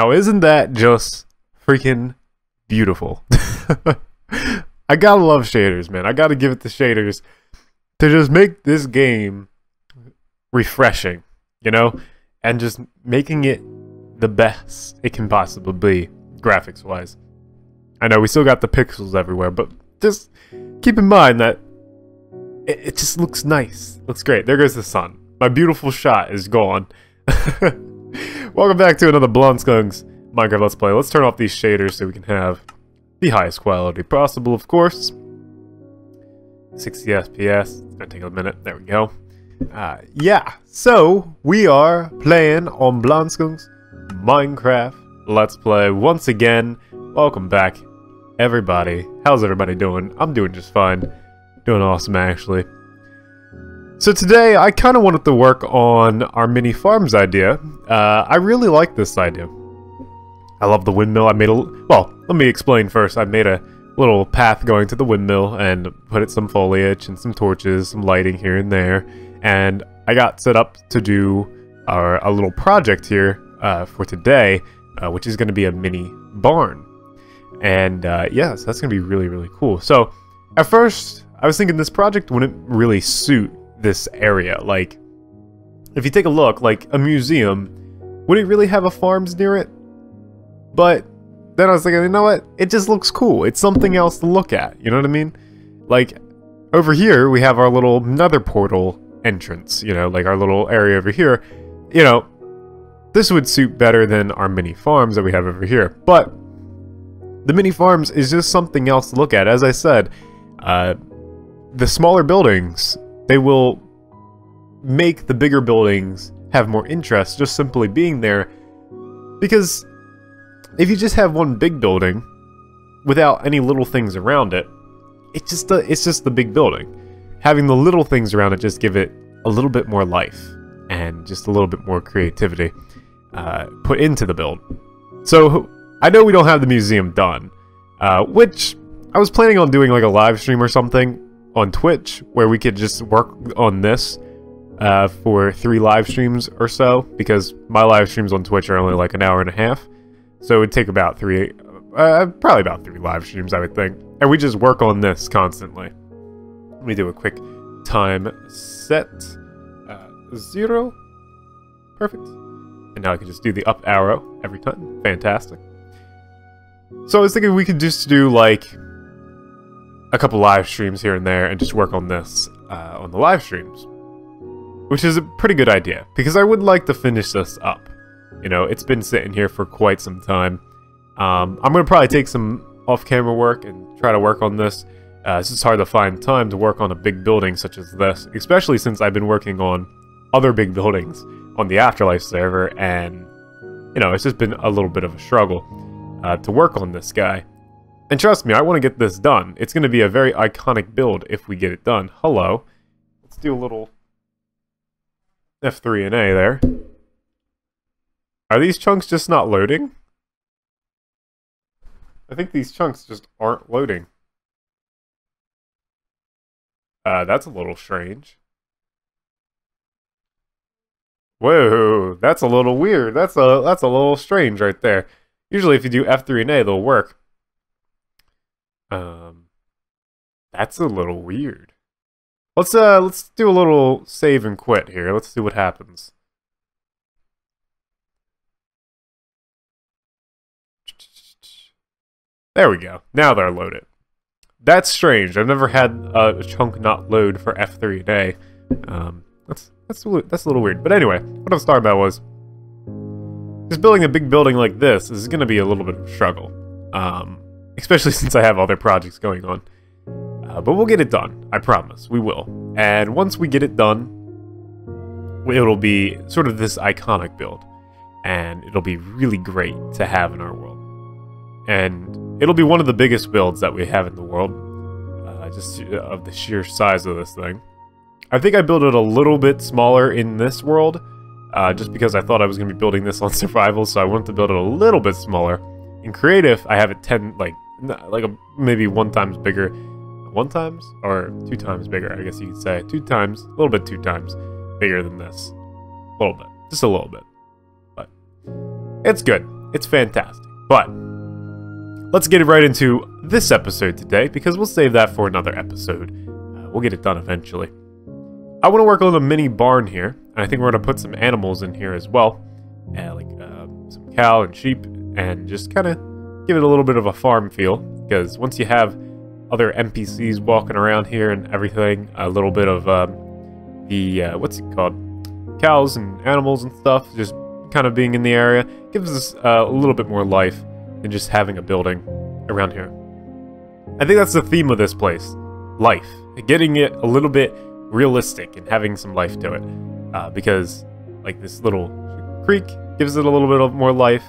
Now, isn't that just freaking beautiful? I gotta love shaders, man. I gotta give it to shaders to just make this game refreshing, you know? And just making it the best it can possibly be, graphics-wise. I know we still got the pixels everywhere, but just keep in mind that it just looks nice. Looks great. There goes the sun. My beautiful shot is gone. Welcome back to another Blondskunk's Minecraft Let's Play. Let's turn off these shaders so we can have the highest quality possible, of course. 60 FPS. It's gonna take a minute. There we go. Yeah, so we are playing on Blondskunk's Minecraft Let's Play once again. Welcome back, everybody. How's everybody doing? I'm doing just fine. Doing awesome, actually. So today, I kind of wanted to work on our mini farms idea. I really like this idea. I love the windmill. I made a... Well, let me explain first. I made a little path going to the windmill and put it some foliage and some torches, some lighting here and there. And I got set up to do a little project here for today, which is going to be a mini barn. And yeah, so that's going to be really, really cool. So at first, I was thinking this project wouldn't really suit this area. Like, if you take a look, like a museum, would it really have a farms near it? But then I was thinking, you know what? It just looks cool. It's something else to look at. You know what I mean? Like, over here, we have our little nether portal entrance. You know, like our little area over here. You know, this would suit better than our mini farms that we have over here. But the mini farms is just something else to look at. As I said, the smaller buildings, they will make the bigger buildings have more interest just simply being there. Because if you just have one big building without any little things around it, it's just the big building. Having the little things around it just give it a little bit more life and just a little bit more creativity put into the build. So I know we don't have the museum done, which I was planning on doing like a live stream or something on Twitch where we could just work on this for 3 live streams or so, because my live streams on Twitch are only like an hour and a half. So it would take about probably about 3 live streams, I would think. And we just work on this constantly. Let me do a quick time set. 0. Perfect. And now I can just do the up arrow every time. Fantastic. So I was thinking we could just do like a couple live streams here and there and just work on this on the live streams. Which is a pretty good idea, because I would like to finish this up. You know, it's been sitting here for quite some time. I'm going to probably take some off-camera work and try to work on this. It's just hard to find time to work on a big building such as this, especially since I've been working on other big buildings on the Afterlife server, and, you know, it's just been a little bit of a struggle to work on this guy. And trust me, I want to get this done. It's going to be a very iconic build if we get it done. Hello. Let's do a little F3 and A there. Are these chunks just not loading? I think these chunks just aren't loading. That's a little strange. Whoa, that's a little weird. That's a little strange right there. Usually if you do F3 and A, they'll work. That's a little weird. Let's do a little save and quit here. Let's see what happens. There we go. Now they're loaded. That's strange. I've never had a chunk not load for F3 a day. That's a little weird. But anyway, what I was talking about was just building a big building like this is going to be a little bit of a struggle, especially since I have other projects going on. But we'll get it done. I promise. We will. And once we get it done, it'll be sort of this iconic build, and it'll be really great to have in our world. And it'll be one of the biggest builds that we have in the world, just of the sheer size of this thing. I think I built it a little bit smaller in this world, just because I thought I was going to be building this on survival, so I wanted to build it a little bit smaller. In creative, I have it maybe 1 times bigger. 1 times? Or 2 times bigger, I guess you could say. 2 times, a little bit 2 times bigger than this. A little bit. Just a little bit. But it's good. it's fantastic. But let's get right into this episode today, because we'll save that for another episode. We'll get it done eventually. I want to work on a mini barn here, and I think we're going to put some animals in here as well, like some cow and sheep, and just kind of give it a little bit of a farm feel, because once you have other NPCs walking around here and everything, a little bit of what's it called, cows and animals and stuff, just kind of being in the area, gives us a little bit more life than just having a building around here. I think that's the theme of this place, life, getting it a little bit realistic and having some life to it, because like this little creek gives it a little bit of more life.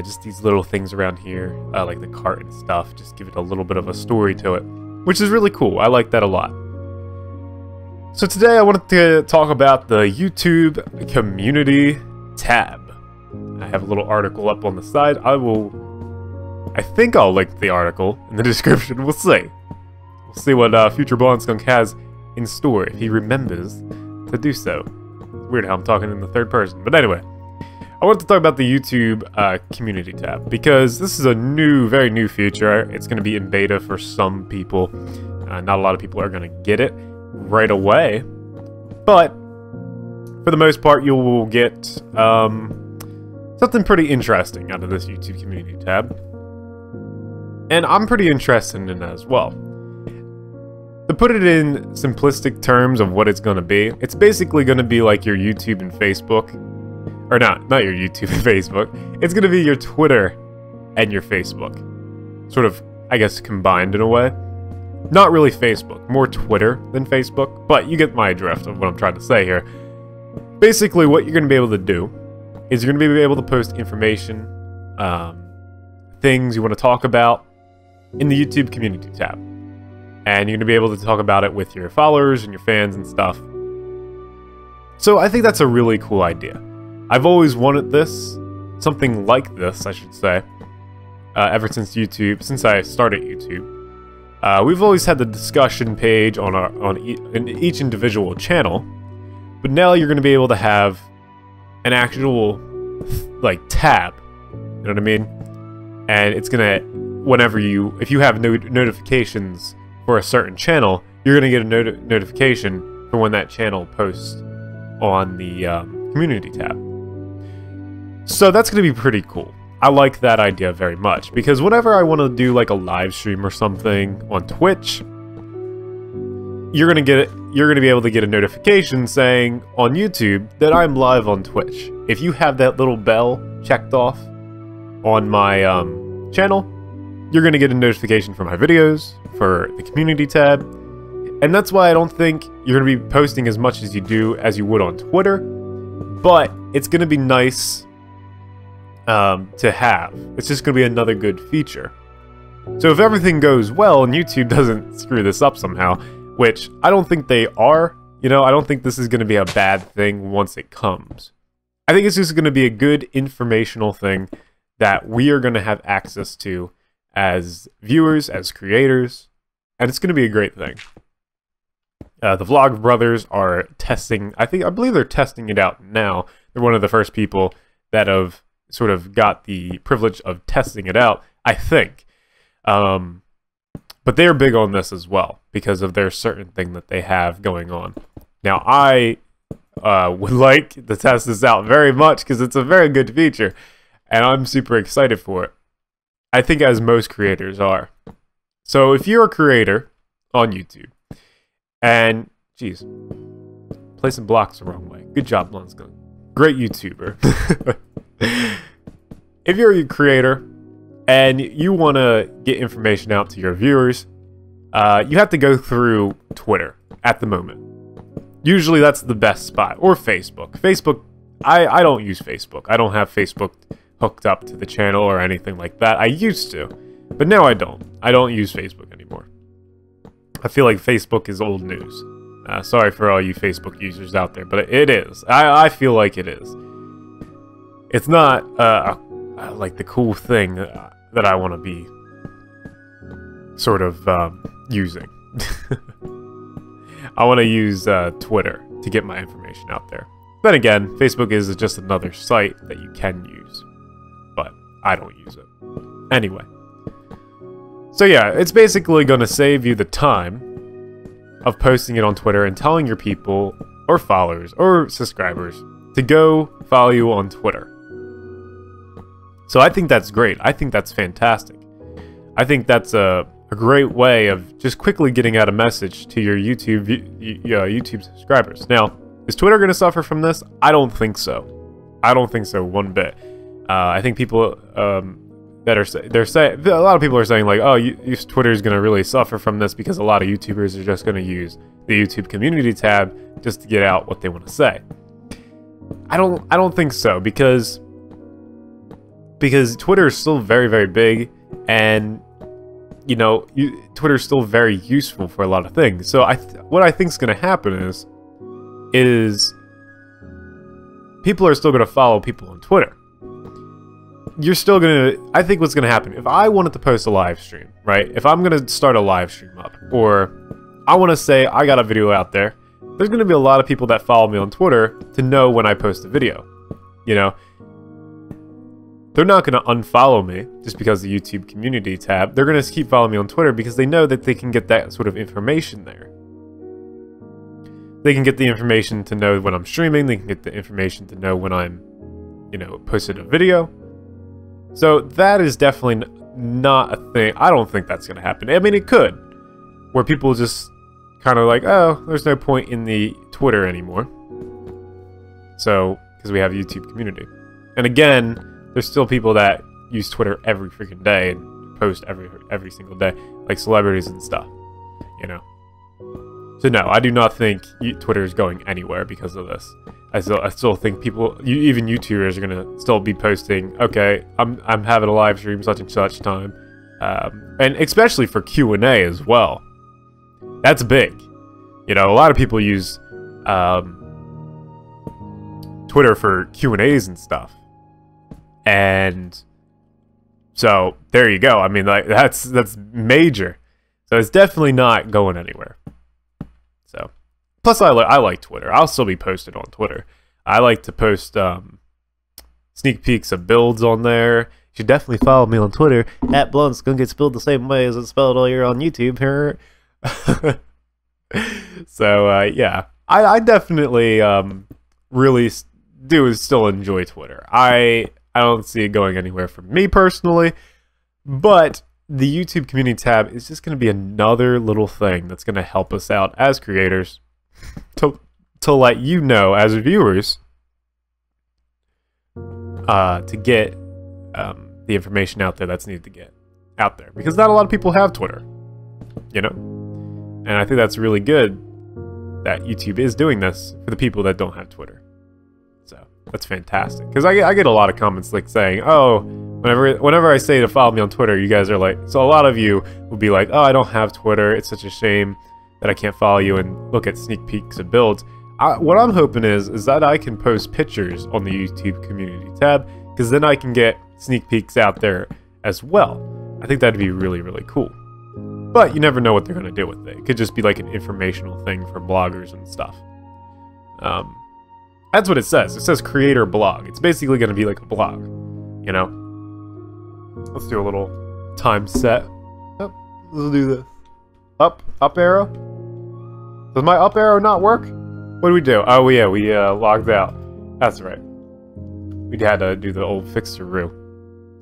Just these little things around here, like the cart and stuff, just give it a little bit of a story to it, which is really cool. I like that a lot. So today I wanted to talk about the YouTube community tab. I have a little article up on the side. I think I'll link the article in the description. We'll see. We'll see what future Blondskunk has in store, if he remembers to do so. It's weird how I'm talking in the third person, but anyway. I want to talk about the YouTube community tab, because this is a very new feature. It's going to be in beta for some people. Not a lot of people are going to get it right away, but for the most part, you will get something pretty interesting out of this YouTube community tab. And I'm pretty interested in it as well. To put it in simplistic terms of what it's going to be, it's basically going to be like your YouTube and Facebook. Or not your YouTube and Facebook. It's going to be your Twitter and your Facebook. Sort of, I guess, combined in a way. Not really Facebook. More Twitter than Facebook. But you get my drift of what I'm trying to say here. Basically, what you're going to be able to do is you're going to be able to post information, things you want to talk about in the YouTube community tab. And you're going to be able to talk about it with your followers and your fans and stuff. So I think that's a really cool idea. I've always wanted this, something like this, I should say, ever since I started YouTube. We've always had the discussion page in each individual channel, but now you're going to be able to have an actual, like, tab, you know what I mean? And it's going to, if you have notifications for a certain channel, you're going to get a notification for when that channel posts on the community tab. So that's going to be pretty cool. I like that idea very much, because whenever I want to do like a live stream or something on Twitch, you're going to be able to get a notification saying on YouTube that I'm live on Twitch. If you have that little bell checked off on my channel, you're going to get a notification for my videos, for the community tab, and that's why I don't think you're going to be posting as much as you would on Twitter, but it's going to be nice to have. It's just going to be another good feature. So if everything goes well and YouTube doesn't screw this up somehow, which I don't think they are, I don't think this is going to be a bad thing once it comes. I think it's just going to be a good informational thing that we are going to have access to as viewers, as creators, and it's going to be a great thing. The Vlog Brothers are testing, I believe they're testing it out now. They're one of the first people that have sort of got the privilege of testing it out, I think. But they're big on this as well, because of their certain thing that they have going on. Now, I would like to test this out very much, because it's a very good feature, and I'm super excited for it. I think as most creators are. So if you're a creator on YouTube, and, geez, placing blocks the wrong way. Good job, Blondskunk. Great YouTuber. If you're a creator and you want to get information out to your viewers, you have to go through Twitter at the moment. Usually that's the best spot. Or Facebook. Facebook, I don't use Facebook. I don't have Facebook hooked up to the channel or anything like that. I used to, but now I don't. I don't use Facebook anymore. I feel like Facebook is old news. Sorry for all you Facebook users out there, but it is. I feel like it is. It's not like the cool thing that I want to be sort of using. I want to use Twitter to get my information out there. Then again, Facebook is just another site that you can use. But I don't use it. Anyway. So yeah, it's basically going to save you the time of posting it on Twitter and telling your people, or followers, or subscribers, to go follow you on Twitter. So I think that's great. I think that's fantastic. I think that's a great way of just quickly getting out a message to your YouTube subscribers. Now, is Twitter going to suffer from this? I don't think so. I don't think so one bit. I think people that are saying, a lot of people are saying like, oh, Twitter is going to really suffer from this because a lot of YouTubers are just going to use the YouTube community tab just to get out what they want to say. I don't think so, because Twitter is still very, very big, and you know, Twitter is still very useful for a lot of things. So what I think is going to happen is people are still going to follow people on Twitter. You're still going to, I think what's going to happen, if I wanted to post a live stream, right? If I'm going to start a live stream up, or I want to say I got a video out there, there's going to be a lot of people that follow me on Twitter to know when I post a video, you know? They're not going to unfollow me just because of the YouTube community tab. They're going to keep following me on Twitter because they know that they can get that sort of information there. They can get the information to know when I'm streaming. They can get the information to know when I'm, you know, posted a video. So that is definitely not a thing. I don't think that's going to happen. I mean, it could, where people just kind of like, oh, there's no point in the Twitter anymore. So, because we have a YouTube community. And again, there's still people that use Twitter every freaking day and post every single day, like celebrities and stuff, you know. So no, I do not think Twitter is going anywhere because of this. I still think people, even YouTubers, are gonna still be posting. Okay, I'm having a live stream such and such time, and especially for Q&A as well. That's big. You know, a lot of people use Twitter for Q&As and stuff. And so there you go. I mean, like that's major. So it's definitely not going anywhere. So plus I like Twitter. I'll still be posted on Twitter. I like to post sneak peeks of builds on there. You should definitely follow me on Twitter at Blondskunk. It's spelled the same way as it's spelled all year on YouTube here. So yeah, I definitely really do still enjoy Twitter. I don't see it going anywhere for me personally, but the YouTube community tab is just going to be another little thing that's going to help us out as creators to let you know as viewers to get the information out there that's needed to get out there, because not a lot of people have Twitter, you know, and I think that's really good that YouTube is doing this for the people that don't have Twitter. That's fantastic, because I get a lot of comments like saying, oh, whenever I say to follow me on Twitter, you guys are like, so a lot of you will be like, oh, I don't have Twitter, it's such a shame that I can't follow you and look at sneak peeks of builds. What I'm hoping is that I can post pictures on the YouTube community tab, because then I can get sneak peeks out there as well. I think that'd be really, really cool. But you never know what they're going to do with it. It could just be like an informational thing for bloggers and stuff. That's what it says. It says creator blog. It's basically going to be like a blog, you know? Let's do a little time set. Oh, let's do this. Up arrow? Does my up arrow not work? What do we do? Oh, yeah, we logged out. That's right. We had to do the old fixeroo.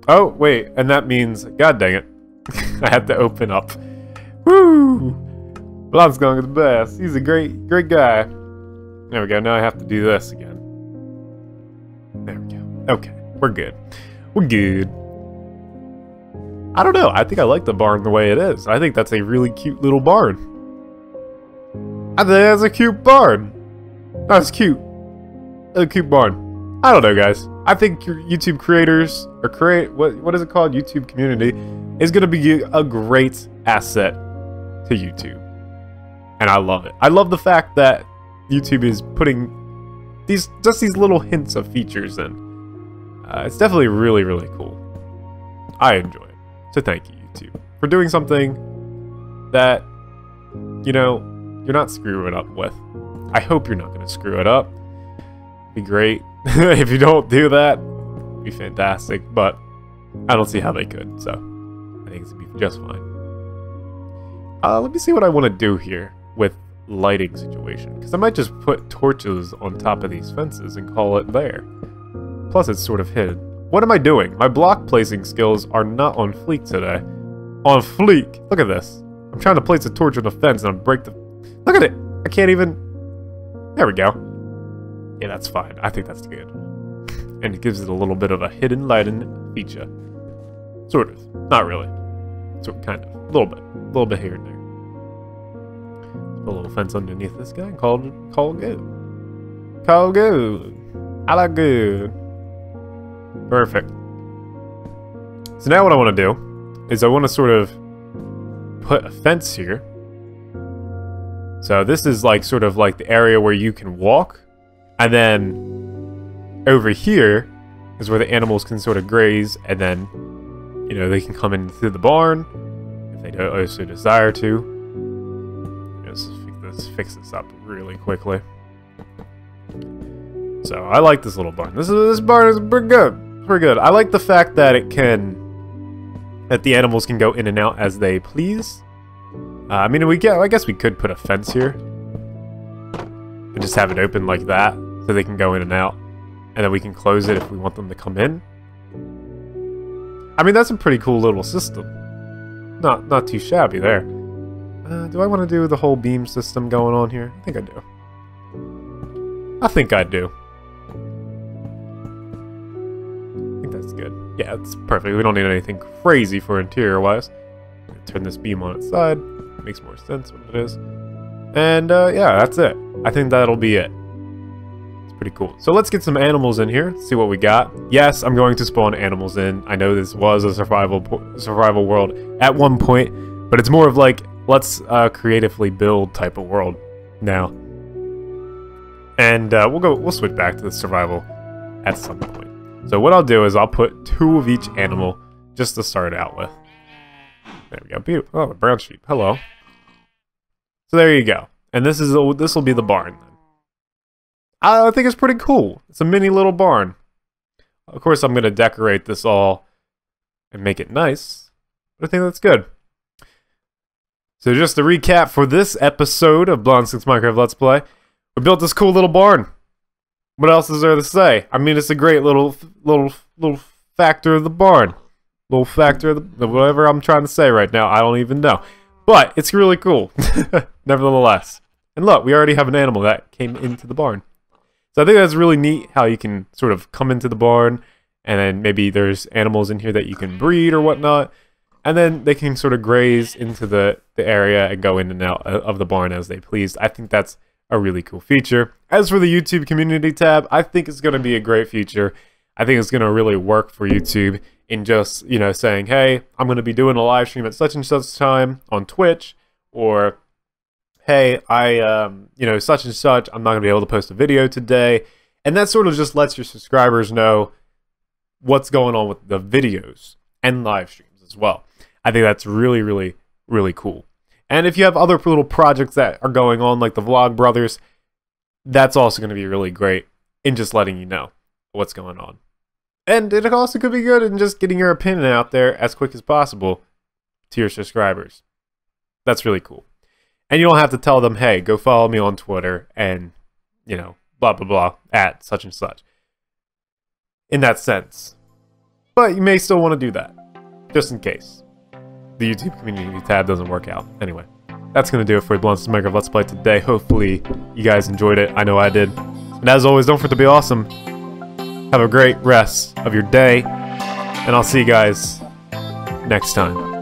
Oh, wait, and that means, god dang it, I had to open up. Woo! Blondskunk is the best. He's a great guy. There we go. Now I have to do this again. There we go. Okay. We're good. We're good. I don't know. I think I like the barn the way it is. I think that's a really cute little barn. I think that's a cute barn. That's cute. A cute barn. I don't know, guys. I think your YouTube creators, or what is it called? YouTube community is going to be a great asset to YouTube. And I love it. I love the fact that YouTube is putting these little hints of features in. It's definitely really, really cool. I enjoy it. So thank you, YouTube, for doing something that, you know, you're not screwing up with. I hope you're not going to screw it up. It'd be great. If you don't do that, it'd be fantastic. But I don't see how they could, so I think it's gonna be just fine. Let me see what I want to do here with lighting situation, because I might just put torches on top of these fences and call it there. Plus it's sort of hidden. What am I doing? My block placing skills are not on fleek today. On fleek! Look at this. I'm trying to place a torch on a fence and I break the... Look at it! I can't even... There we go. Yeah, that's fine. I think that's good. And it gives it a little bit of a hidden lighting feature. Sort of. Not really. Sort of, kind of. A little bit. A little bit here and there. Put a little fence underneath this guy and call good. Call good. I like good. Perfect. So now what I want to do is I want to sort of put a fence here. So this is like sort of like the area where you can walk. And then over here is where the animals can sort of graze, and then, you know, they can come in through the barn if they don't also desire to. Let's fix this up really quickly. So I like this little barn. This barn is pretty good. Pretty good. I like the fact that that the animals can go in and out as they please. I mean, I guess we could put a fence here and just have it open like that, so they can go in and out, and then we can close it if we want them to come in. I mean, that's a pretty cool little system. Not too shabby there. Do I want to do the whole beam system going on here? I think I do. I think I do. I think that's good. Yeah, it's perfect. We don't need anything crazy for interior-wise. Turn this beam on its side. Makes more sense when it is. And, yeah, that's it. I think that'll be it. It's pretty cool. So let's get some animals in here, see what we got. Yes, I'm going to spawn animals in. I know this was a survival world at one point, but it's more of like, let's creatively build type of world now. And we'll switch back to the survival at some point. So what I'll do is I'll put 2 of each animal just to start out with. There we go. Beautiful. Oh, a brown sheep. Hello. So there you go. And this will be the barn then. I think it's pretty cool. It's a mini little barn. Of course, I'm going to decorate this all and make it nice. But I think that's good. So just to recap for this episode of Blondskunk's Minecraft Let's Play, we built this cool little barn. What else is there to say? I mean, it's a great little factor of the barn. Little factor of the whatever I'm trying to say right now. I don't even know. But it's really cool, nevertheless. And look, we already have an animal that came into the barn. So I think that's really neat how you can sort of come into the barn, and then maybe there's animals in here that you can breed or whatnot. And then they can sort of graze into the area and go in and out of the barn as they please. I think that's a really cool feature. As for the YouTube community tab, I think it's going to be a great feature. I think it's going to really work for YouTube in just, you know, saying, hey, I'm going to be doing a live stream at such and such time on Twitch, or hey, you know, such and such, I'm not going to be able to post a video today. And that sort of just lets your subscribers know what's going on with the videos and live streams as well. I think that's really, really, really cool. And if you have other little projects that are going on, like the Vlog Brothers, that's also going to be really great in just letting you know what's going on. And it also could be good in just getting your opinion out there as quick as possible to your subscribers. That's really cool. And you don't have to tell them, hey, go follow me on Twitter and, you know, blah, blah, blah, at such and such. In that sense. But you may still want to do that, just in case the YouTube community tab doesn't work out. Anyway, that's going to do it for Blondskunk Minecraft Let's Play today. Hopefully you guys enjoyed it. I know I did. And as always, don't forget to be awesome. Have a great rest of your day. And I'll see you guys next time.